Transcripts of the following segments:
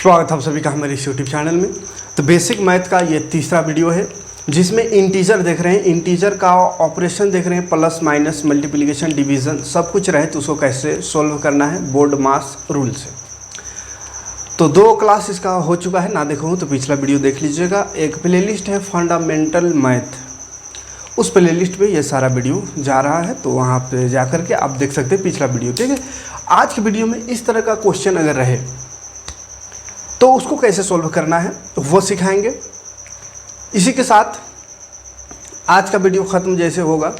स्वागत है आप सभी का हमारे इस यूट्यूब चैनल में। तो बेसिक मैथ का ये तीसरा वीडियो है जिसमें इंटीजर देख रहे हैं, इंटीजर का ऑपरेशन देख रहे हैं, प्लस माइनस मल्टीप्लिकेशन डिवीज़न सब कुछ रहे तो उसको कैसे सोल्व करना है बोर्ड मास रूल से। तो 2 क्लास इसका हो चुका है, ना देखो तो पिछला वीडियो देख लीजिएगा। एक प्लेलिस्ट है फंडामेंटल मैथ, उस प्लेलिस्ट पे ये सारा वीडियो जा रहा है, तो वहाँ पे जा कर के आप देख सकते हैं पिछला वीडियो। ठीक है, आज के वीडियो में इस तरह का क्वेश्चन अगर रहे तो उसको कैसे सोल्व करना है तो वो सिखाएंगे। इसी के साथ आज का वीडियो ख़त्म जैसे होगा,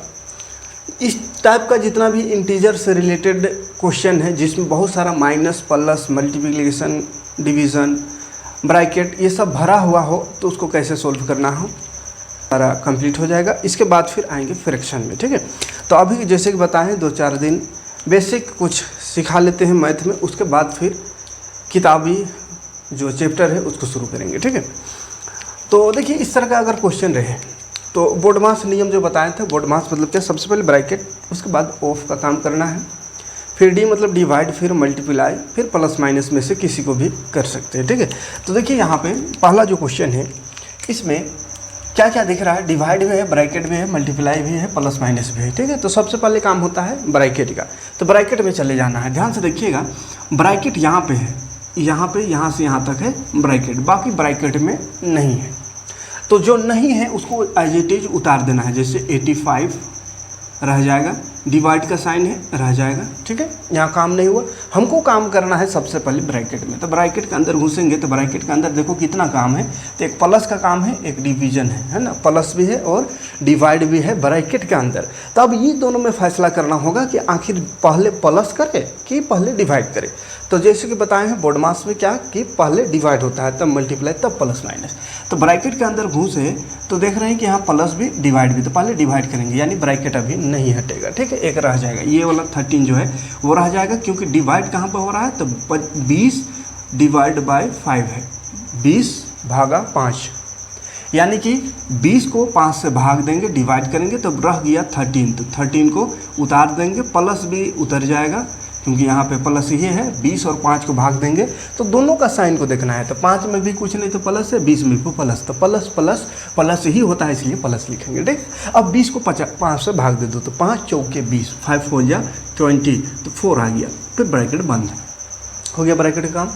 इस टाइप का जितना भी इंटीजर से रिलेटेड क्वेश्चन है जिसमें बहुत सारा minus plus multiplication division bracket ये सब भरा हुआ हो तो उसको कैसे सोल्व करना हो सारा कंप्लीट हो जाएगा। इसके बाद फिर आएंगे फ्रैक्शन में। ठीक है, तो अभी जैसे कि बताएं 2-4 दिन बेसिक कुछ सिखा लेते हैं मैथ में, उसके बाद फिर किताबी जो चैप्टर है उसको शुरू करेंगे। ठीक है, तो देखिए इस तरह का अगर क्वेश्चन रहे तो बोर्ड मास नियम जो बताए थे, बोर्ड मास मतलब क्या, सबसे पहले ब्रैकेट, उसके बाद ऑफ का काम करना है, फिर डी मतलब डिवाइड, फिर मल्टीप्लाई, फिर प्लस माइनस में से किसी को भी कर सकते हैं। ठीक है, तो देखिए यहाँ पे पहला जो क्वेश्चन है इसमें क्या क्या दिख रहा है, डिवाइड भी है, ब्रैकेट भी है, मल्टीप्लाई भी है, प्लस माइनस भी है। ठीक है, तो सबसे पहले काम होता है ब्रैकेट का, तो ब्रैकेट में चले जाना है। ध्यान से देखिएगा, ब्रैकेट यहाँ पे है, यहाँ पे यहाँ से यहाँ तक है ब्रैकेट, बाकी ब्रैकेट में नहीं है। तो जो नहीं है उसको एज इट इज उतार देना है, जैसे 85 रह जाएगा, डिवाइड का साइन है रह जाएगा। ठीक है, यहाँ काम नहीं हुआ, हमको काम करना है सबसे पहले ब्रैकेट में। तो ब्रैकेट के अंदर घुसेंगे तो ब्रैकेट के अंदर देखो कितना काम है, तो एक प्लस का काम है, एक डिवीजन है ना, प्लस भी है और डिवाइड भी है ब्रैकेट के अंदर। तो अब ये दोनों में फैसला करना होगा कि आखिर पहले प्लस करे कि पहले डिवाइड करे। तो जैसे कि बताए हैं बोर्ड मास में क्या कि पहले डिवाइड होता है, तब मल्टीप्लाई, तब प्लस माइनस। तो ब्रैकेट के अंदर घुसे तो देख रहे हैं कि यहाँ प्लस भी डिवाइड भी, तो पहले डिवाइड करेंगे, यानी ब्रैकेट अभी नहीं हटेगा। ठीक है, एक रह जाएगा, ये वाला 13 जो है वो रह जाएगा, क्योंकि डिवाइड कहाँ पर हो रहा है, तो 20 डिवाइड बाय 5 है, 20 भागा 5, यानी कि 20 को 5 से भाग देंगे, डिवाइड करेंगे तो रह गया 13, तो 13 को उतार देंगे, प्लस भी उतर जाएगा क्योंकि यहाँ पे प्लस ही है। 20 और 5 को भाग देंगे तो दोनों का साइन को देखना है, तो 5 में भी कुछ नहीं तो प्लस है, 20 में भी प्लस, तो प्लस प्लस प्लस ही होता है, इसलिए प्लस लिखेंगे। ठीक, अब 20 को 5 से भाग दे दो तो 5 चौके 20, 5 हो गया 20, तो 4 आ गया, फिर ब्रैकेट बंद हो गया ब्रैकेट का काम।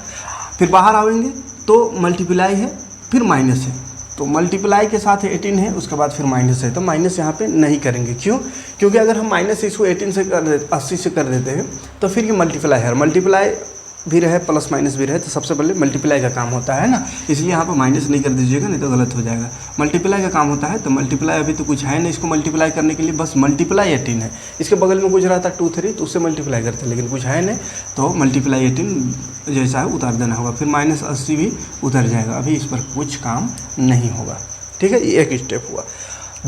फिर बाहर आएंगे तो मल्टीप्लाई है, फिर माइनस है, तो मल्टीप्लाई के साथ 18 है, उसके बाद फिर माइनस है, तो माइनस यहाँ पे नहीं करेंगे। क्यों? क्योंकि अगर हम माइनस इसको 18 से कर देते, 80 से कर देते हैं तो फिर ये मल्टीप्लाई है, मल्टीप्लाई भी रहे प्लस माइनस भी रहे, तो सबसे पहले मल्टीप्लाई का काम होता है ना, इसलिए यहाँ पर माइनस नहीं कर दीजिएगा, नहीं तो गलत हो जाएगा। मल्टीप्लाई का काम होता है, तो मल्टीप्लाई अभी तो कुछ है नहीं इसको मल्टीप्लाई करने के लिए, बस मल्टीप्लाई 18 है, इसके बगल में कुछ रहा था 2 3 तो उससे मल्टीप्लाई करते हैं, लेकिन कुछ है नहीं, तो मल्टीप्लाई 18 जैसा है उतार देना होगा, फिर माइनस 80 भी उतर जाएगा, अभी इस पर कुछ काम नहीं होगा। ठीक है, ये एक स्टेप हुआ।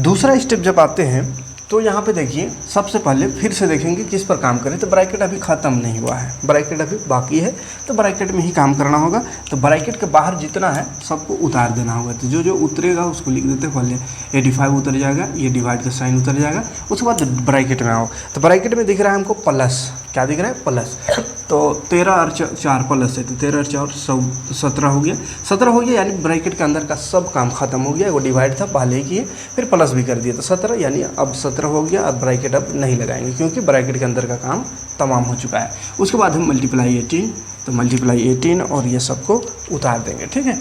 दूसरा स्टेप जब आते हैं तो यहाँ पे देखिए, सबसे पहले फिर से देखेंगे किस पर काम करें, तो ब्रैकेट अभी ख़त्म नहीं हुआ है, ब्रैकेट अभी बाकी है, तो ब्रैकेट में ही काम करना होगा। तो ब्रैकेट के बाहर जितना है सबको उतार देना होगा, तो जो जो उतरेगा उसको लिख देते हैं पहले, 85 उतर जाएगा, ये डिवाइड का साइन उतर जाएगा, उसके बाद ब्रैकेट में आओ, तो ब्रैकेट में दिख रहा है हमको प्लस, क्या दिख रहा है प्लस, तो 13 और 4 प्लस है, तो 13 और 4 17 हो गया, 17 हो गया, यानी ब्रैकेट के अंदर का सब काम खत्म हो गया। वो डिवाइड था पहले ही किए, फिर प्लस भी कर दिया, तो 17, यानी अब 17 हो गया। अब ब्रैकेट अब नहीं लगाएंगे क्योंकि ब्रैकेट के अंदर का काम तमाम हो चुका है। उसके बाद हम मल्टीप्लाई 18, तो मल्टीप्लाई 18 और ये सबको उतार देंगे। ठीक है,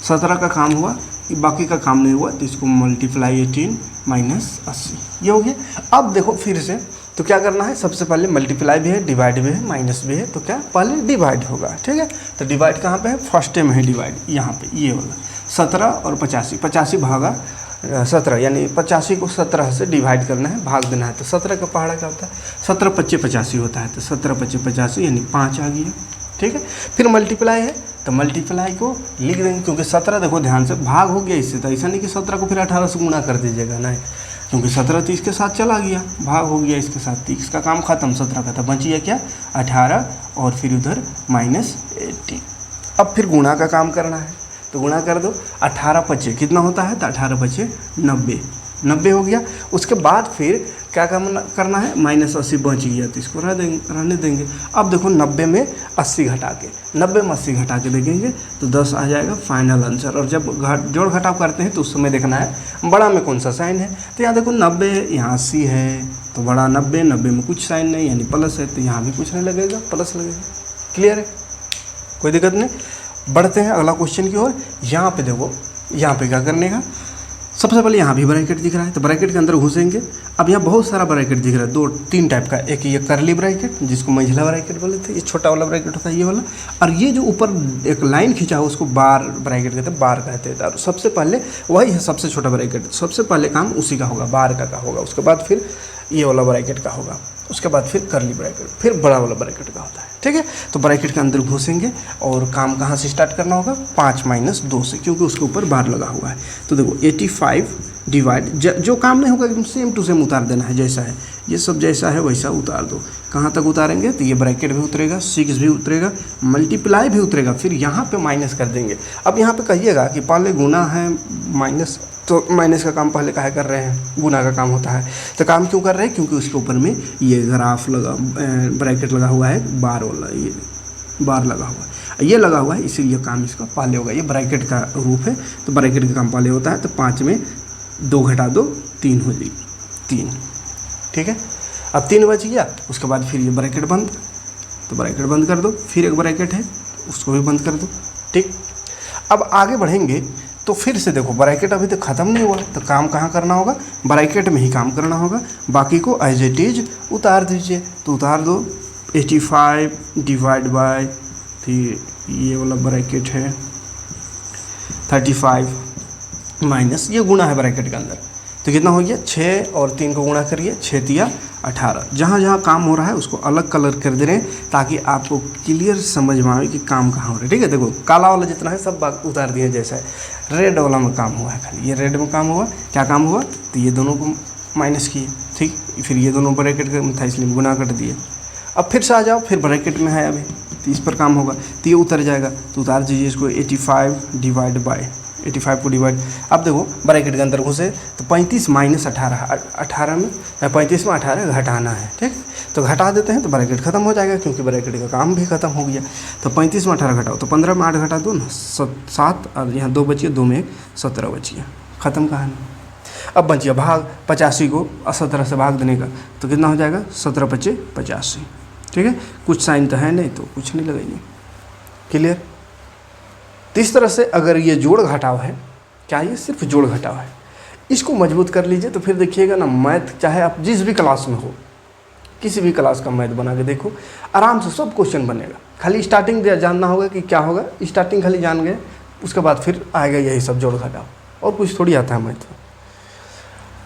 17 का काम हुआ, बाकी का काम नहीं हुआ, तो इसको मल्टीप्लाई 18 माइनस 80 ये हो गया। अब देखो फिर से, तो क्या करना है, सबसे पहले मल्टीप्लाई भी है, डिवाइड भी है, माइनस भी है, तो क्या पहले डिवाइड होगा। ठीक है, तो डिवाइड कहाँ पे है, फर्स्ट में है डिवाइड, यहाँ पे ये वाला 17 और 85, 85 भागा 17, यानी 85 को 17 से डिवाइड करना है, भाग देना है, तो 17 का पहाड़ा क्या होता है, 17 25 85 होता है, तो 17 25 85 यानी 5 आ गया। ठीक है, फिर मल्टीप्लाई है, तो मल्टीप्लाई को लिख देंगे, क्योंकि 17 देखो ध्यान से भाग हो गया इससे, तो ऐसा नहीं कि 17 को फिर 18 से गुणा कर दीजिएगा, नहीं, क्योंकि 17 तो इसके साथ चला गया, भाग हो गया इसके साथ, तो इसका काम खत्म 17 का, था बच गया क्या 18 और फिर उधर माइनस 80। अब फिर गुणा का काम करना है, तो गुणा कर दो, 18 25 कितना होता है, तो 18 25 90 हो गया। उसके बाद फिर क्या करना है, -80 बच गया तो इसको रहने देंगे। अब देखो 90 में 80 घटा के 90 में 80 घटा के देखेंगे तो 10 आ जाएगा फाइनल आंसर। और जब जोड़ घटाव करते हैं तो उस समय देखना है बड़ा में कौन सा साइन है। तो यहाँ देखो 90 यहाँ 80 है तो बड़ा 90 में कुछ साइन नहीं यानी प्लस है, तो यहाँ भी कुछ नहीं लगेगा, प्लस लगेगा। क्लियर है, कोई दिक्कत नहीं। बढ़ते हैं अगला क्वेश्चन की ओर। यहाँ पे देखो, यहाँ पे क्या करने का, सबसे पहले यहाँ भी ब्रैकेट दिख रहा है तो ब्रैकेट के अंदर घुसेंगे। अब यहाँ बहुत सारा ब्रैकेट दिख रहा है, 2-3 टाइप का। एक ये करली ब्रैकेट जिसको मंझला ब्रैकेट बोले थे, ये छोटा वाला ब्रैकेट होता है ये वाला, और ये जो ऊपर एक लाइन खींचा हो उसको बार ब्रैकेट कहते हैं, बार कहते हैं। और सबसे पहले वही है सबसे छोटा ब्रैकेट, सबसे पहले काम उसी का होगा, बार का होगा, उसके बाद फिर ये वाला ब्रैकेट का होगा, उसके बाद फिर करली ब्रैकेट, फिर बड़ा वाला ब्रैकेट का होता है। ठीक है, तो ब्रैकेट के अंदर घुसेंगे और काम कहाँ से स्टार्ट करना होगा, 5 - 2 से, क्योंकि उसके ऊपर बार लगा हुआ है। तो देखो 85 डिवाइड, जो काम नहीं होगा एकदम सेम टू सेम उतार देना है, जैसा है ये सब जैसा है वैसा उतार दो। कहाँ तक उतारेंगे, तो ये ब्रैकेट भी उतरेगा, 6 भी उतरेगा, मल्टीप्लाई भी उतरेगा, फिर यहाँ पे माइनस कर देंगे। अब यहाँ पे कहिएगा कि पहले गुना है माइनस, तो माइनस का काम पहले काहे कर रहे हैं, गुना का काम होता है। तो काम क्यों कर रहे हैं, क्योंकि उसके ऊपर में ये ग्राफ लगा, ब्रैकेट लगा हुआ है, बार वाला, ये बार लगा हुआ है, ये लगा हुआ है, इसीलिए काम इसका पहले होगा। ये ब्रैकेट का रूप है, तो ब्रैकेट का काम पहले होता है। तो 5 में 2 घटा दो 3 हो जाएगी, 3। ठीक है, अब 3 बच गया, उसके बाद फिर ये ब्रैकेट बंद, तो ब्रैकेट बंद कर दो, फिर एक ब्रैकेट है उसको भी बंद कर दो। ठीक, अब आगे बढ़ेंगे तो फिर से देखो ब्रैकेट अभी तक ख़त्म नहीं हुआ, तो काम कहाँ करना होगा, ब्रैकेट में ही काम करना होगा, बाकी को एज इट इज उतार दीजिए। तो उतार दो 85 डिवाइड बाय, फिर ये वाला ब्रैकेट है 35 माइनस, ये गुणा है ब्रैकेट के अंदर, तो कितना हो गया, 6 और 3 को गुणा करिए, 6 तिया 18। जहाँ जहाँ काम हो रहा है उसको अलग कलर कर दे रहे हैं ताकि आपको क्लियर समझ में आए कि काम कहाँ हो रहा है। ठीक है, देखो काला वाला जितना है सब उतार दिए, जैसा है रेड वाला में काम हुआ है, खाली ये रेड में काम हुआ। क्या काम हुआ, तो ये दोनों को माइनस किए, ठीक, फिर ये दोनों ब्रैकेट का था इसलिए गुना कर दिए। अब फिर से आ जाओ, फिर ब्रैकेट में है अभी, तो इस पर काम होगा, तो ये उतर जाएगा, तो उतार दीजिए इसको 85 डिवाइड बाय, 85 को डिवाइड। अब देखो ब्रैकेट के अंदर घुसे तो 35 - 18, 18 में 35 में 18 घटाना है। ठीक, तो घटा देते हैं तो ब्रैकेट खत्म हो जाएगा, क्योंकि ब्रैकेट का काम भी खत्म हो गया। तो 35 में 18 घटाओ तो 15 में 8 घटा दो ना, 7, और यहाँ 2 बचिए, 2 में 1, 17 बचिए, ख़त्म कहानी। अब बचिए भाग 85 को 17 से भाग देने का, तो कितना हो जाएगा, 17 × 5 = 85। ठीक है, कुछ साइन तो है नहीं तो कुछ नहीं लगाइए। क्लियर, तो इस तरह से अगर ये जोड़ घटाव है, क्या ये सिर्फ जोड़ घटाव है, इसको मजबूत कर लीजिए तो फिर देखिएगा ना, मैथ चाहे आप जिस भी क्लास में हो, किसी भी क्लास का मैथ बना के देखो, आराम से सब क्वेश्चन बनेगा। खाली स्टार्टिंग जानना होगा कि क्या होगा, स्टार्टिंग खाली जान गए, उसके बाद फिर आएगा यही सब जोड़ घटाव, और कुछ थोड़ी आता है मैथ में।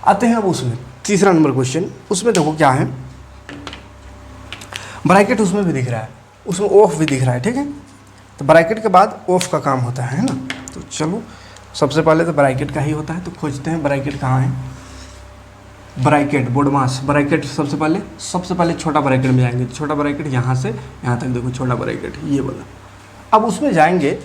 आते हैं अब उसमें, तीसरा नंबर क्वेश्चन, उसमें देखो क्या है, ब्रैकेट उसमें भी दिख रहा है, उसमें ऑफ भी दिख रहा है। ठीक है, तो ब्रैकेट के बाद ऑफ का काम होता है ना। तो चलो सबसे पहले तो ब्रैकेट का ही होता है, तो खोजते हैं ब्रैकेट कहाँ है। ब्रैकेट बोडमास ब्रैकेट, सबसे पहले छोटा ब्रैकेट में जाएंगे, तो छोटा ब्रैकेट यहाँ से यहाँ तक देखो, छोटा ब्रैकेट ये वाला। अब उसमें जाएंगे,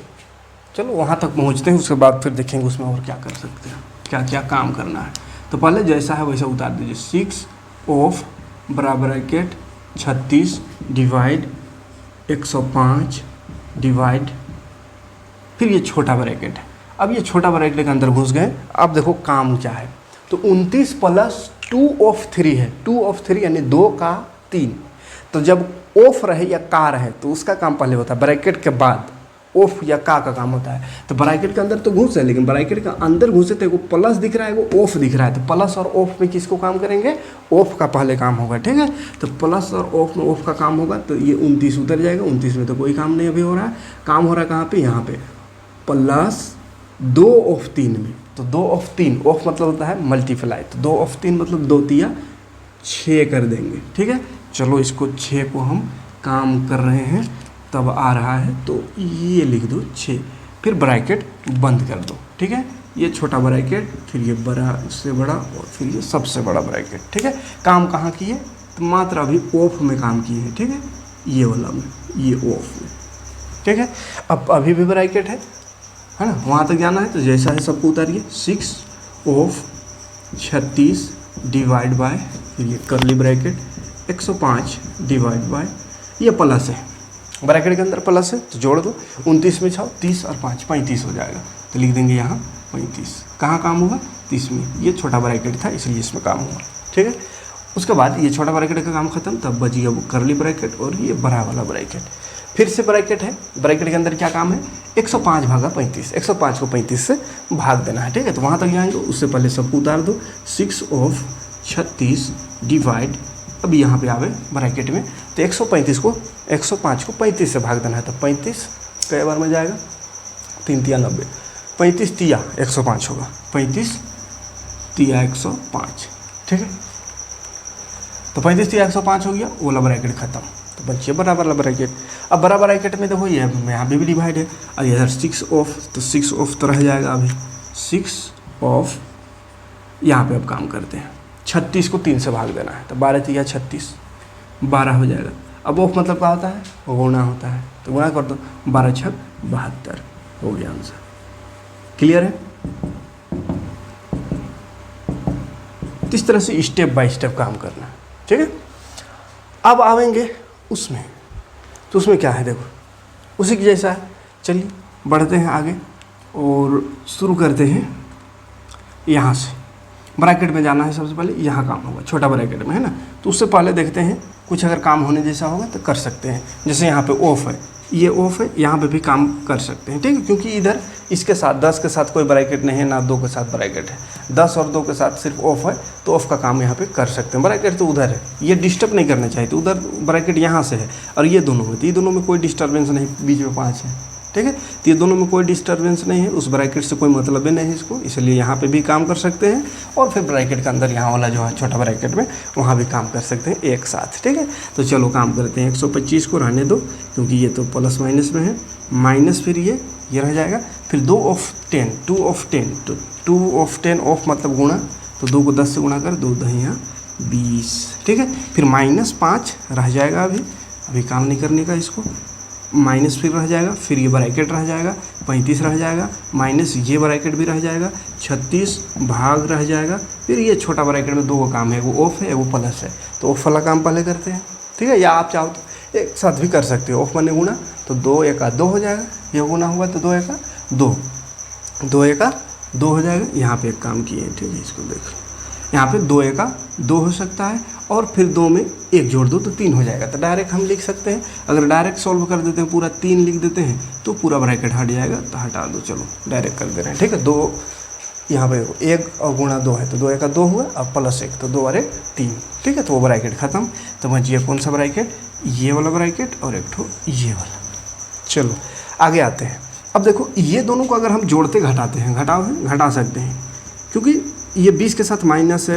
चलो वहाँ तक पहुँचते हैं, उसके बाद फिर देखेंगे उसमें और क्या कर सकते हैं, क्या क्या काम करना है। तो पहले जैसा है वैसा उतार दीजिए, 6 ऑफ बड़ा ब्रैकेट 36 डिवाइड 105 डिवाइड, फिर ये छोटा ब्रैकेट है। अब ये छोटा ब्रैकेट के अंदर घुस गए। अब देखो काम क्या है, तो 29 + 2 ऑफ 3 है, 2 ऑफ 3 यानी 2 का 3। तो जब ऑफ रहे या का रहे तो उसका काम पहले होता है, ब्रैकेट के बाद ऑफ या का काम होता है। तो ब्रैकेट के अंदर तो घुसे, लेकिन ब्रैकेट के अंदर घुसे तो एगो प्लस दिख रहा है, एगो ऑफ दिख रहा है, तो प्लस और ऑफ में किसको काम करेंगे, ऑफ का पहले काम होगा। ठीक है, तो प्लस और ऑफ में ऑफ का काम होगा, तो ये 29 उतर जाएगा। 29 में तो कोई काम नहीं अभी हो रहा है, काम हो रहा है कहाँ पे, यहाँ पे +2 ऑफ 3 में। तो 2 ऑफ 3, ऑफ मतलब होता है मल्टीप्लाई, तो 2 ऑफ 3 मतलब 2 तिया 6 कर देंगे। ठीक है, चलो इसको 6 को हम काम कर रहे हैं, तब आ रहा है, तो ये लिख दो 6, फिर ब्रैकेट बंद कर दो। ठीक है, ये छोटा ब्रैकेट, फिर ये बड़ा, इससे बड़ा, और फिर ये सबसे बड़ा ब्रैकेट। ठीक है, काम कहाँ किए, तो मात्र अभी ऑफ में काम किए हैं। ठीक है, ये वाला में, ये ऑफ में। ठीक है, अब अभी भी ब्रैकेट है ना, वहाँ तक जाना है, तो जैसा है सबको उतारिए। 6 ऑफ 36 डिवाइड बाय, फिर ये करली ब्रैकेट 105 डिवाइड बाय, ये प्लस है, ब्रैकेट के अंदर प्लस है तो जोड़ दो, 29 में 6 30 और 5 35 हो जाएगा, तो लिख देंगे यहाँ 35। कहाँ काम होगा? 30 में। ये छोटा ब्रैकेट था इसलिए इसमें काम हुआ, ठीक है। उसके बाद ये छोटा ब्रैकेट का काम खत्म, तब बच गया वो करली ब्रैकेट और ये बड़ा वाला ब्रैकेट। फिर से ब्रैकेट है, ब्रैकेट के अंदर क्या काम है? 105 भागा 35, 105 को 35 से भाग देना है, ठीक है। तो वहाँ तक जाएंगे, उससे पहले सबको उतार दो, 6 ऑफ 36 डिवाइड, अब यहाँ पे आवे ब्रैकेट में, तो 135 को 105 को 35 से भाग देना है, तो 35 कई बार में जाएगा, 3 तिया 90, 35 तिया 105 होगा, 35 तिया 105, ठीक है। तो 35 तिया 105 हो गया, वो वाला ब्रैकेट खत्म, तो बच्चे बराबर वाला ब्रैकेट। अब बड़ा ब्रैकेट में देखो ये यहाँ भी डिवाइड है, और इधर 6 ऑफ, तो 6 ऑफ तो रह जाएगा अभी, 6 ऑफ, यहाँ पे अब काम करते हैं, 36 को 3 से भाग देना है, तो 12 तिया 36, 12 हो जाएगा। अब ऑफ मतलब क्या होता है? गुणा होता है, तो गुणा कर दो, 12 छक 72 हो गया आंसर। क्लियर है? इस तरह से स्टेप बाय स्टेप काम करना है, ठीक है। अब आवेंगे उसमें, तो उसमें क्या है देखो, उसी की जैसा है। चलिए बढ़ते हैं आगे और शुरू करते हैं यहाँ से। ब्रैकेट में जाना है सबसे पहले, यहाँ काम होगा छोटा ब्रैकेट में, है ना। तो उससे पहले देखते हैं कुछ अगर काम होने जैसा होगा तो कर सकते हैं। जैसे यहाँ पे ऑफ है, ये ऑफ है, यहाँ पे भी काम कर सकते हैं, ठीक है। क्योंकि इधर इसके साथ 10 के साथ कोई ब्रैकेट नहीं है, ना 2 के साथ ब्रैकेट है, 10 और 2 के साथ सिर्फ ऑफ है, तो ऑफ का काम यहाँ पे कर सकते हैं। ब्रैकेट तो उधर है, ये डिस्टर्ब नहीं करना चाहिए, तो उधर ब्रैकेट यहाँ से है और ये दोनों में, तो ये दोनों में कोई डिस्टर्बेंस नहीं, बीच में 5 है, ठीक है। तो ये दोनों में कोई डिस्टर्बेंस नहीं है, उस ब्रैकेट से कोई मतलब ही नहीं है इसको, इसलिए यहाँ पे भी काम कर सकते हैं और फिर ब्रैकेट के अंदर यहाँ वाला जो है छोटा ब्रैकेट में वहाँ भी काम कर सकते हैं एक साथ, ठीक है। तो चलो काम करते हैं। 125 को रहने दो क्योंकि ये तो प्लस माइनस में है, माइनस फिर ये रह जाएगा, फिर 2 ऑफ 10, 2 ऑफ 10, तो 2 ऑफ 10 ऑफ मतलब गुणा, तो 2 को 10 से गुणा कर, 2 दहिया 20, ठीक है। फिर -5 रह जाएगा, अभी काम नहीं करने का इसको, माइनस फिर रह जाएगा, फिर ये ब्रैकेट रह जाएगा, 35 रह जाएगा, माइनस ये ब्रैकेट भी रह जाएगा, 36 भाग रह जाएगा, फिर ये छोटा ब्रैकेट में 2 का काम है, वो ऑफ है वो प्लस है, तो ऑफ वाला काम पहले करते हैं, ठीक है। या आप चाहो तो एक साथ भी कर सकते हो, ऑफ माने गुणा, तो 2 एका 2 हो जाएगा, ये गुणा हुआ तो 2 एका 2, 2 एका 2 हो जाएगा। यहाँ पे एक काम किए हैं, ठीक है, इसको देखो, यहाँ पे 2 एका 2 हो सकता है और फिर 2 में 1 जोड़ दो तो 3 हो जाएगा, तो डायरेक्ट हम लिख सकते हैं। अगर डायरेक्ट सॉल्व कर देते हैं, पूरा 3 लिख देते हैं तो पूरा ब्रैकेट हट जाएगा, तो हटा दो, चलो डायरेक्ट कर दे रहे हैं, ठीक है। 2 यहाँ पे 1 और गुणा 2 है, तो 2 एका 2 हुआ और प्लस 1, तो 2 और 1 3, ठीक है। तो वो ब्रैकेट ख़त्म। तो बचिए कौन सा ब्रैकेट? ये वाला ब्रैकेट और एक ठो ये वाला। चलो आगे आते हैं। अब देखो ये दोनों को अगर हम जोड़ते घटाते हैं, घटा सकते हैं, क्योंकि ये 20 के साथ माइनस है,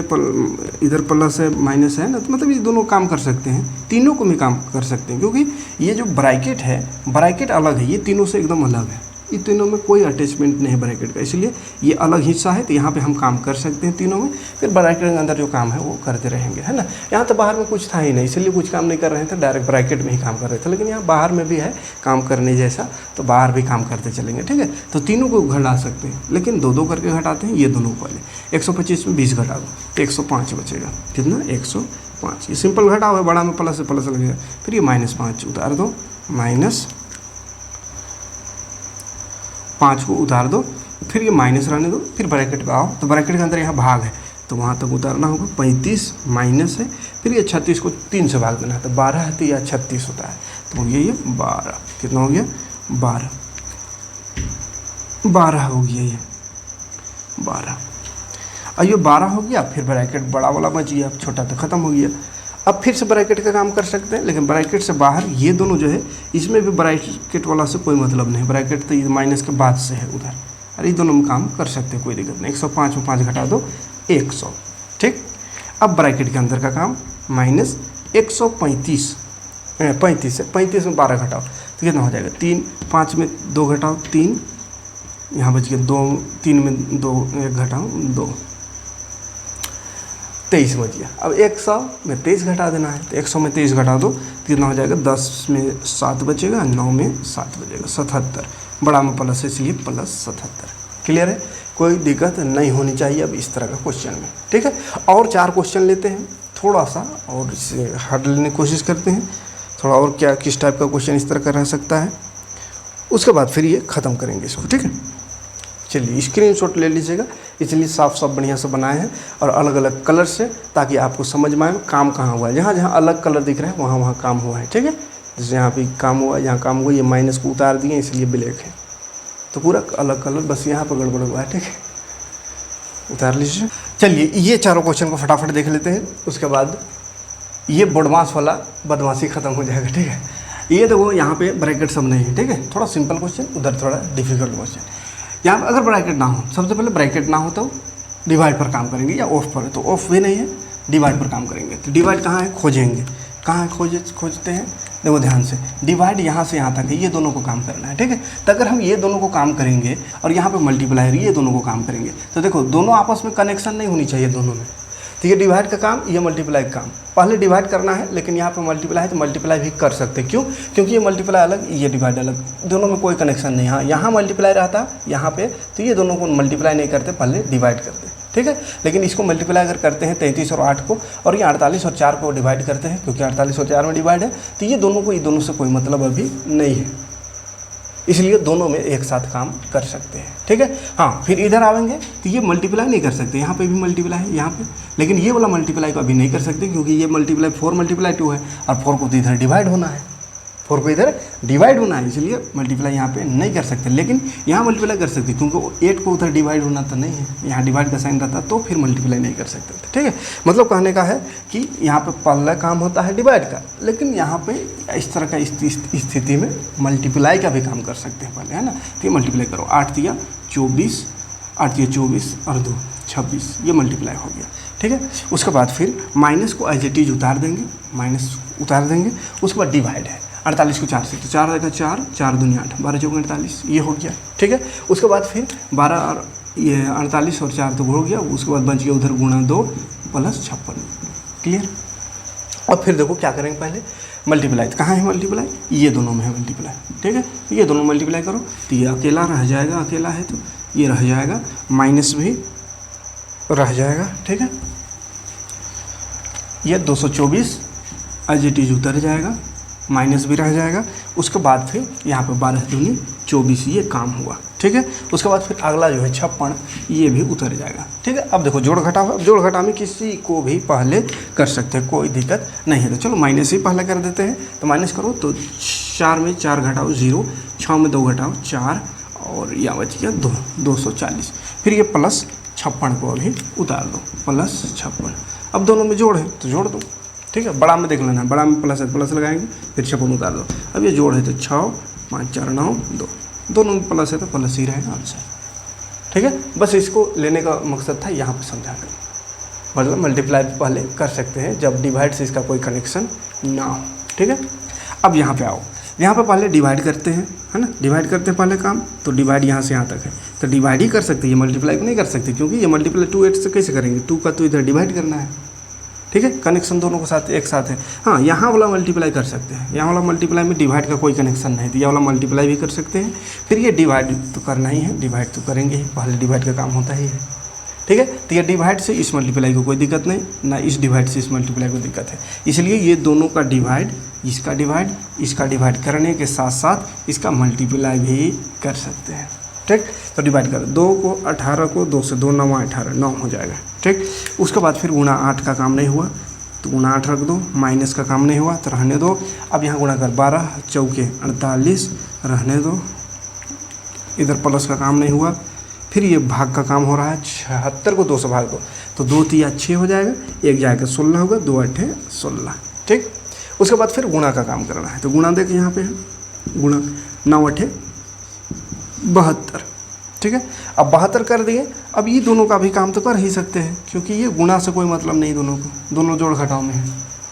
इधर प्लस है, माइनस है ना, तो मतलब ये दोनों काम कर सकते हैं, तीनों को भी काम कर सकते हैं, क्योंकि ये जो ब्रैकेट है, ब्रैकेट अलग है, ये तीनों से एकदम अलग है, ये तीनों में कोई अटैचमेंट नहीं है ब्रैकेट का, इसलिए ये अलग हिस्सा है। तो यहाँ पे हम काम कर सकते हैं तीनों में, फिर ब्रैकेट के अंदर जो काम है वो करते रहेंगे, है ना। यहाँ तो बाहर में कुछ था ही नहीं, इसलिए कुछ काम नहीं कर रहे थे, डायरेक्ट ब्रैकेट में ही काम कर रहे थे, लेकिन यहाँ बाहर में भी है काम करने जैसा, तो बाहर भी काम करते चलेंगे, ठीक है। तो तीनों को घटा सकते हैं, लेकिन 2-2 करके घटाते हैं, ये दोनों पहले 125 में 20 घटा दो तो 105 बचेगा, कितना? 105। ये सिंपल घटाओ है, बड़ा में प्लस से प्लस लगेगा, फिर ये -5 उतार दो, -5 को उतार दो, फिर ये माइनस रहने दो, फिर ब्रैकेट पे आओ, तो ब्रैकेट के अंदर यहाँ भाग है तो वहाँ तक उतारना होगा, 35 माइनस है, फिर ये 36 को 3 से भाग देना है, तो 12 है तो या 36 होता है, तो ये 12, कितना हो गया? 12 हो गया, ये 12, और ये 12 हो गया, फिर ब्रैकेट बड़ा वाला बच गया, छोटा तो ख़त्म हो गया। अब फिर से ब्रैकेट का काम कर सकते हैं, लेकिन ब्रैकेट से बाहर ये दोनों जो है, इसमें भी ब्रैकेट वाला से कोई मतलब नहीं, ब्रैकेट तो ये माइनस के बाद से है उधर, और ये दोनों में काम कर सकते हैं, कोई दिक्कत नहीं। 105 में 5 घटा दो, 100, ठीक। अब ब्रैकेट के अंदर का काम -135, 35 है, 35 में 12 घटाओ तो कितना हो जाएगा? 3, 5 में 2 घटाओ 3, यहाँ बच गया 2, 3 में 2 1 घटाओ 2, 23 बच गया। अब 100 में 23 घटा देना है, तो 100 में 23 घटा दो तो कितना हो जाएगा? 10 में 7 बचेगा, 9 में 7 बचेगा, 77, बड़ा में प्लस है इसलिए +77। क्लियर है, कोई दिक्कत नहीं होनी चाहिए अब इस तरह का क्वेश्चन में, ठीक है। और 4 क्वेश्चन लेते हैं थोड़ा सा और इसे हट लेने की कोशिश करते हैं थोड़ा, और क्या किस टाइप का क्वेश्चन इस तरह का रह सकता है, उसके बाद फिर ये ख़त्म करेंगे इसको, ठीक है। चलिए स्क्रीनशॉट ले लीजिएगा, इसलिए साफ साफ बढ़िया से बनाए हैं और अलग अलग कलर से, ताकि आपको समझ में आए काम कहाँ हुआ है। जहाँ जहाँ अलग कलर दिख रहे हैं वहाँ वहाँ काम हुआ है, ठीक है। जैसे यहाँ पे काम हुआ है, यहाँ काम हुआ, ये माइनस को उतार दिए इसलिए ब्लैक है, तो पूरा अलग कलर, बस यहाँ पर गड़बड़ हुआ है, ठीक है, उतार लीजिए। चलिए ये चारों क्वेश्चन को फटाफट देख लेते हैं, उसके बाद ये बदमाश वाला बदमाशी ख़त्म हो जाएगा, ठीक है। ये देखो यहाँ पे ब्रैकेट सब नहीं है, ठीक है, थोड़ा सिंपल क्वेश्चन, उधर थोड़ा डिफिकल्ट क्वेश्चन। यहाँ पर अगर ब्रैकेट ना हो, सबसे पहले ब्रैकेट ना हो तो डिवाइड पर काम करेंगे, या ऑफ पर है तो ऑफ भी नहीं है, डिवाइड पर काम करेंगे। तो डिवाइड कहाँ है, खोजेंगे, कहाँ है खोजते हैं, देखो ध्यान से, डिवाइड यहाँ से यहाँ तक है, ये दोनों को काम करना है, ठीक है। तो अगर हम ये दोनों को काम करेंगे और यहाँ पे मल्टीप्लायर ये दोनों को काम करेंगे, तो देखो दोनों आपस में कनेक्शन नहीं होनी चाहिए दोनों में। तो ये डिवाइड का काम, ये मल्टीप्लाई का काम, पहले डिवाइड करना है, लेकिन यहाँ पे मल्टीप्लाई है तो मल्टीप्लाई भी कर सकते हैं, क्यों, क्योंकि ये मल्टीप्लाई अलग, ये डिवाइड अलग, दोनों में कोई कनेक्शन नहीं। हाँ यहाँ मल्टीप्लाई रहता यहाँ पे, तो ये दोनों को मल्टीप्लाई नहीं करते, पहले डिवाइड करते, ठीक है। लेकिन इसको मल्टीप्लाई अगर करते हैं 33 और 8 को, और ये 48 और 4 को डिवाइड करते हैं, क्योंकि 48 और 4 में डिवाइड है, तो ये दोनों से कोई मतलब अभी नहीं है, इसलिए दोनों में एक साथ काम कर सकते हैं, ठीक है। हाँ फिर इधर आएंगे तो ये मल्टीप्लाई नहीं कर सकते, यहाँ पे भी मल्टीप्लाई है यहाँ पे, लेकिन ये वाला मल्टीप्लाई को अभी नहीं कर सकते, क्योंकि ये मल्टीप्लाई 4 × 2 है, और 4 को तो इधर डिवाइड होना है, 4 को इधर डिवाइड होना है, इसलिए मल्टीप्लाई यहाँ पे नहीं कर सकते। लेकिन यहाँ मल्टीप्लाई कर सकते, क्योंकि 8 को उधर डिवाइड होना तो नहीं है, यहाँ डिवाइड का साइन रहता तो फिर मल्टीप्लाई नहीं कर सकते थे, ठीक है। मतलब कहने का है कि यहाँ पे पहला काम होता है डिवाइड का, लेकिन यहाँ पे इस तरह का स्थिति में मल्टीप्लाई का भी काम कर सकते हैं पहले, है ना। तो ये मल्टीप्लाई करो, 8 × 24, 8 × 24 और 2 26, ये मल्टीप्लाई हो गया, ठीक है। उसके बाद फिर माइनस को एज इट इज उतार देंगे, माइनस उतार देंगे, उसके बाद डिवाइड है 48 को 4 से, तो 4 आएगा 4, 4 दूनी 8, 12 चौके 48, ये हो गया, ठीक है। उसके बाद फिर 12 और ये 48 और 4 तो हो गया, उसके बाद बच गया उधर गुणा 2 + 56, क्लियर। और फिर देखो क्या करेंगे, पहले मल्टीप्लाई, तो कहाँ है मल्टीप्लाई, ये दोनों में है मल्टीप्लाई, ठीक है। ये दोनों मल्टीप्लाई करो तो ये अकेला रह जाएगा, अकेला है तो ये रह जाएगा, माइनस भी रह जाएगा, ठीक है। ये 224 एज इट इज उतर जाएगा, माइनस भी रह जाएगा। उसके बाद फिर यहाँ पे 12 दूनी 24, ये काम हुआ, ठीक है। उसके बाद फिर अगला जो है 56, ये भी उतर जाएगा, ठीक है। अब देखो जोड़ घटा, जोड़ घटा में किसी को भी पहले कर सकते हैं, कोई दिक्कत नहीं है। तो चलो माइनस ही पहले कर देते हैं, तो माइनस करो तो 4 में 4 घटाओ 0, 6 में 2 घटाओ 4, और यहाँ बच गया 240। फिर ये +56 को अभी उतार दो, +56। अब दोनों में जोड़ है तो जोड़ दो, ठीक है। बड़ा में देख लेना है, बड़ा में प्लस है, प्लस लगाएंगे, फिर 56 उतार दो। अब ये जोड़ है तो 6, 5, 4, 9, 2, दोनों में प्लस है तो प्लस ही रहेगा आंसर, ठीक है। बस इसको लेने का मकसद था यहाँ पे समझाना, मतलब मल्टीप्लाई पहले कर सकते हैं जब डिवाइड से इसका कोई कनेक्शन ना हो, ठीक है। अब यहाँ पे आओ, यहाँ पे पहले डिवाइड करते हैं, है ना, डिवाइड करते हैं पहले काम, तो डिवाइड यहाँ से यहाँ तक है तो डिवाइड ही कर सकते हैं, ये मल्टीप्लाई को नहीं कर सकते, क्योंकि ये मल्टीप्लाई 2 8 से कैसे करेंगे, 2 का तो इधर डिवाइड करना है, ठीक है। कनेक्शन दोनों के साथ एक साथ है। हाँ यहाँ वाला मल्टीप्लाई कर सकते हैं, यहाँ वाला मल्टीप्लाई में डिवाइड का कोई कनेक्शन नहीं, तो ये वाला मल्टीप्लाई भी कर सकते हैं। फिर ये डिवाइड तो करना ही है, डिवाइड तो करेंगे ही, पहले डिवाइड का काम होता ही है, ठीक है। तो ये डिवाइड से इस मल्टीप्लाई को कोई दिक्कत नहीं, ना इस डिवाइड से इस मल्टीप्लाई को दिक्कत है, इसलिए ये दोनों का डिवाइड, इसका डिवाइड करने के साथ साथ इसका मल्टीप्लाई भी कर सकते हैं, ठीक। तो डिवाइड कर 2 को 18 को 2 से 2 9 18, 9 हो जाएगा, ठीक। उसके बाद फिर गुणा 8 का काम नहीं हुआ तो गुणा 8 रख दो, माइनस का काम नहीं हुआ तो रहने दो। अब यहाँ गुणा कर 12 चौके 48, रहने दो, इधर प्लस का काम नहीं हुआ। फिर ये भाग का काम हो रहा है, 76 को 2 से भाग दो तो 2 × 6 हो जाएगा, 1 जाएगा 16 होगा, 2 8 16, ठीक। उसके बाद फिर गुणा का काम करना है, तो गुणा देख यहाँ पे है, गुणा 9 8 72, ठीक है। अब 72 कर दिए, अब ये दोनों का भी काम तो कर ही सकते हैं, क्योंकि ये गुणा से कोई मतलब नहीं दोनों को, दोनों जोड़ घटाव में है,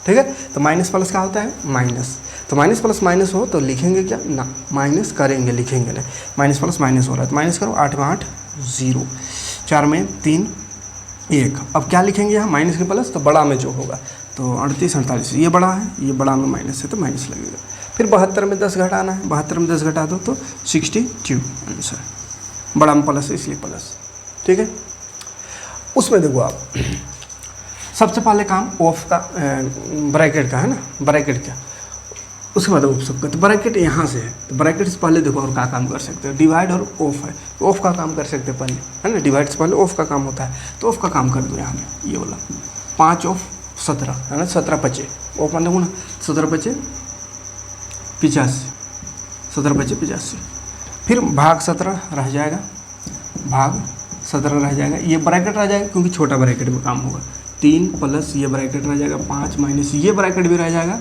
ठीक है। तो माइनस प्लस का होता है माइनस, तो माइनस प्लस माइनस हो तो लिखेंगे क्या ना, माइनस करेंगे, लिखेंगे नहीं, माइनस प्लस माइनस हो रहा है तो माइनस करो, 8 में 8 0, 4 में 3 1। अब क्या लिखेंगे यहाँ, माइनस के प्लस, तो बड़ा में जो होगा तो 38 48, ये बड़ा है, ये बड़ा में माइनस है तो माइनस लगेगा। फिर 72 में 10 घटाना है, 72 में 10 घटा दो तो 62 आंसर, बड़ा में प्लस है इसलिए प्लस, ठीक है। उसमें देखो आप सबसे पहले काम ऑफ का ब्रैकेट का है ना, ब्रैकेट का, उसके बाद ऑफ सबका। तो ब्रैकेट यहाँ से है, तो ब्रैकेट से पहले देखो और क्या काम कर सकते हो, डिवाइड और ऑफ है, तो ऑफ का काम कर सकते हैं पहले, है ना। डिवाइड से पहले ऑफ का काम होता है, तो ऑफ का काम कर दो यहाँ पे, ये वाला 5 ऑफ 17 है ना, 17 पचे ऑफ मान लो ना, 17 पचे 85, 17 पचे 85, फिर भाग 17 रह जाएगा, भाग 17 रह जाएगा, ये ब्रैकेट रह जाएगा क्योंकि छोटा ब्रैकेट में काम होगा, 3 प्लस ये ब्रैकेट रह जाएगा 5 माइनस ये ब्रैकेट भी रह जाएगा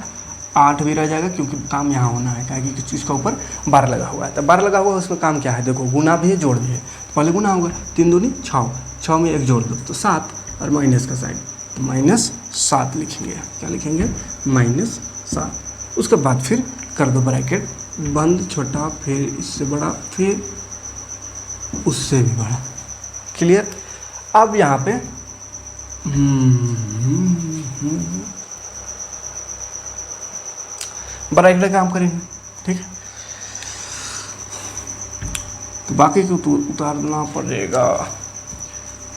8 भी रह जाएगा, क्योंकि काम यहाँ होना है, क्या कि किस चीज़ का ऊपर बार लगा हुआ है। तो बार लगा हुआ है उसमें काम क्या है, देखो गुना भी है जोड़ भी है, तो पहले गुना होगा, 3 दूनी 6, 6 में 1 जोड़ दो तो 7, और माइनस का साइन, तो -7 लिखेंगे, क्या लिखेंगे -7। उसके बाद फिर कर दो ब्रैकेट बंद, छोटा फिर इससे बड़ा फिर उससे भी बड़ा, क्लियर। अब यहाँ पे ब्रैकेट का काम करेंगे, ठीक है। तो बाकी को तो उतारना पड़ेगा,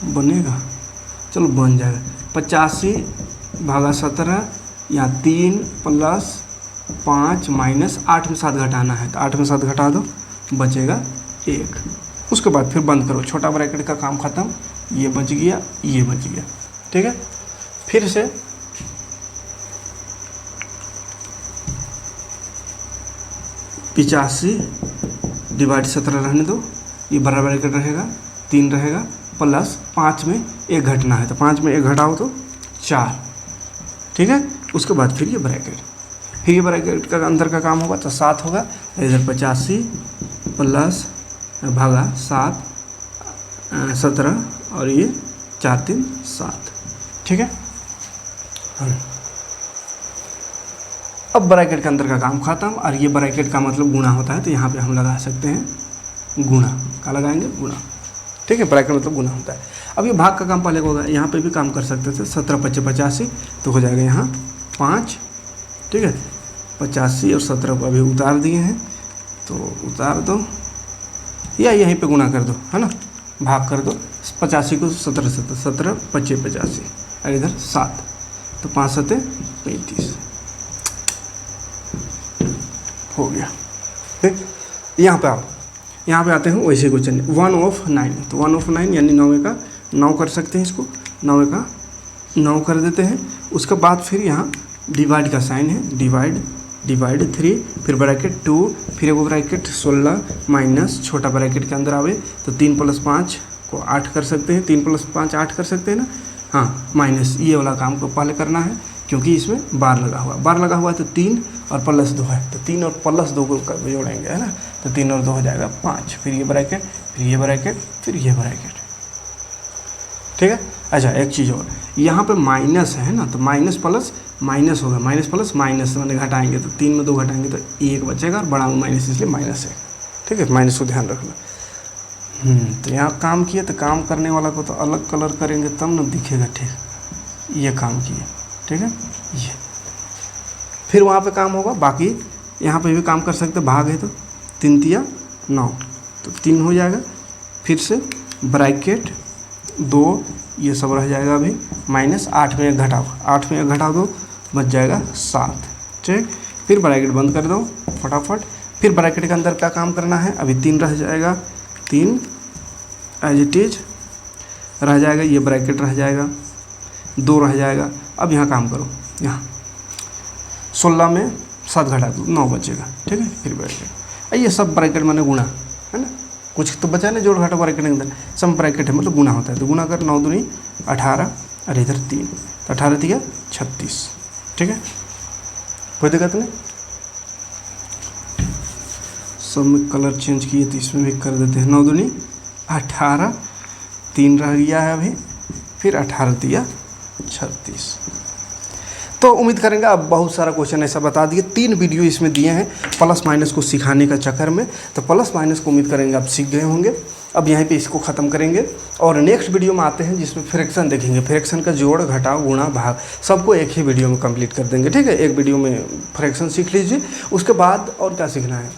बनेगा, चलो बन जाएगा 85 भागा 17, यहाँ 3 प्लस 5 माइनस 8 में 7 घटाना है, तो 8 में 7 घटा दो, बचेगा 1। उसके बाद फिर बंद करो, छोटा ब्रैकेट का काम ख़त्म, ये बच गया, ये बच गया, ठीक है। फिर से पिचासी डिवाइड 17 रहने दो, ये बड़ा ब्रैकेट रहेगा, 3 रहेगा, प्लस 5 में 1 घटना है, तो 5 में 1 घटाओ तो 4, ठीक है। उसके बाद फिर ये ब्रैकेट का अंदर का काम होगा तो 7 होगा, इधर 85 प्लस भागा 7 17 और ये 4 3 7, ठीक है। अब ब्रैकेट के अंदर का काम खत्म, और ये ब्रैकेट का मतलब गुणा होता है, तो यहाँ पे हम लगा सकते हैं गुणा, क्या लगाएंगे गुणा, ठीक है। ब्रैकेट मतलब गुणा होता है। अब ये भाग का काम पहले होगा, यहाँ पे भी काम कर सकते थे, 17 पचे 85, तो हो जाएगा यहाँ 5, ठीक है। 85 और 17 को अभी उतार दिए हैं, तो उतार दो या यहीं पे गुणा कर दो, है ना, भाग कर दो, 85 को 17 से, 17 पचे 85 और इधर 7, तो 5 7 35 हो गया, ठीक। यहाँ पे आओ, यहाँ पे आते हैं वैसे क्वेश्चन 1 ऑफ 9, तो 1 ऑफ 9 यानी 9 का 9 कर सकते हैं, इसको 9 का 9 कर देते हैं। उसके बाद फिर यहाँ डिवाइड का साइन है, डिवाइड 3, फिर ब्रैकेट 2, फिर वो ब्रैकेट 16 माइनस छोटा ब्रैकेट के अंदर आवे, तो 3 प्लस 5 को 8 कर सकते हैं, 3 प्लस 5 8 कर सकते हैं ना, हाँ, माइनस ये वाला काम को पहले करना है, क्योंकि इसमें बार लगा हुआ है, तो 3 और प्लस 2 है, तो 3 और प्लस 2 को जोड़ेंगे, है ना, तो 3 और 2 हो जाएगा 5, फिर ये ब्रैकेट, फिर ये ब्रैकेट, फिर ये ब्रैकेट, ठीक है। अच्छा एक चीज़ और, यहाँ पे माइनस है ना, तो माइनस प्लस माइनस होगा, माइनस प्लस माइनस मैंने घटाएंगे, तो 3 में 2 घटाएंगे तो 1 बचेगा, और बड़ा में माइनस इसलिए माइनस है, ठीक है, माइनस को ध्यान रखना। तो यहाँ काम किया, तो काम करने वाला को तो अलग कलर करेंगे तब ना दिखेगा, ठीक, ये काम किए, ठीक है, ये फिर वहाँ पे काम होगा, बाकी यहाँ पे भी काम कर सकते, भाग है तो 3 तिया 9, तो 3 हो जाएगा, फिर से ब्रैकेट 2 ये सब रह जाएगा अभी, माइनस 8 में 1 घटाओ, 8 में 1 घटा दो, बच जाएगा 7, ठीक। फिर ब्रैकेट बंद कर दो फटाफट, फिर ब्रैकेट के अंदर क्या काम करना है, अभी 3 रह जाएगा, 3 एज इट इज रह जाएगा, ये ब्रैकेट रह जाएगा, 2 रह जाएगा। अब यहाँ काम करो, यहाँ 16 में 7 घटा दो, 9 बचेगा, ठीक है। फिर ब्रैकेट, ये सब ब्रैकेट मैंने गुणा, है ना, कुछ तो बचा नहीं, जोड़ घटा ब्रैकेट के अंदर सब ब्रैकेट है, मतलब गुणा होता है, तो गुणा कर 9 दूनी 18 और इधर 3, तो 18 दिया 36, ठीक है, कोई दिक्कत नहीं। सब में कलर चेंज किए तो इसमें भी कर देते हैं, 9 दूनी 18, 3 रह गया है अभी, फिर 18 दिया 36। तो उम्मीद करेंगे अब बहुत सारा क्वेश्चन ऐसा बता दिए, 3 वीडियो इसमें दिए हैं प्लस माइनस को सिखाने का चक्कर में, तो प्लस माइनस को उम्मीद करेंगे आप सीख गए होंगे। अब यहीं पे इसको ख़त्म करेंगे और नेक्स्ट वीडियो में आते हैं जिसमें फ्रैक्शन देखेंगे, फ्रैक्शन का जोड़ घटाव गुणा भाग सबको एक ही वीडियो में कंप्लीट कर देंगे, ठीक है। एक वीडियो में फ्रैक्शन सीख लीजिए, उसके बाद और क्या सीखना है,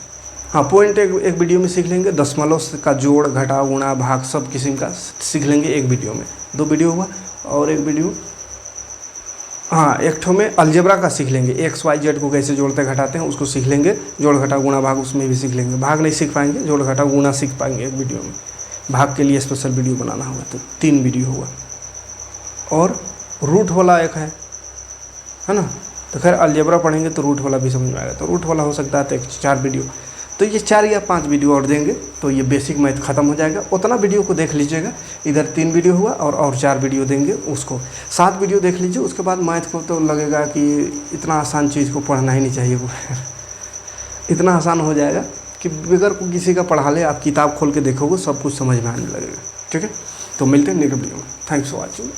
हाँ पॉइंट एक वीडियो में सीख लेंगे, दशमलव का जोड़ घटा गुणा भाग सब किस्म का सीख लेंगे एक वीडियो में। 2 वीडियो हुआ। और एक वीडियो हाँ एक ठो में अलजेब्रा का सीख लेंगे, एक्स वाई जेड को कैसे जोड़ते घटाते हैं उसको सीख लेंगे, जोड़ घटा गुणा भाग उसमें भी सीख लेंगे। भाग नहीं सीख पाएंगे, जोड़ घटा गुणा सीख पाएंगे एक वीडियो में। भाग के लिए स्पेशल वीडियो बनाना होगा। तो 3 वीडियो हुआ। और रूट वाला एक है ना, तो खैर अलजेब्रा पढ़ेंगे तो रूट वाला भी समझ में आएगा, तो रूट वाला हो सकता है तो 4 वीडियो। तो ये 4 या 5 वीडियो और देंगे तो ये बेसिक मैथ ख़त्म हो जाएगा। उतना वीडियो को देख लीजिएगा, इधर 3 वीडियो हुआ और 4 वीडियो देंगे, उसको 7 वीडियो देख लीजिए। उसके बाद मैथ को तो लगेगा कि इतना आसान चीज़ को पढ़ना ही नहीं चाहिए वो इतना आसान हो जाएगा कि बगैर को किसी का पढ़ा ले, आप किताब खोल के देखोगे सब कुछ समझ में आने लगेगा। ठीक है, तो मिलते हैं नेक्स्ट वीडियो में। Thanks for watching.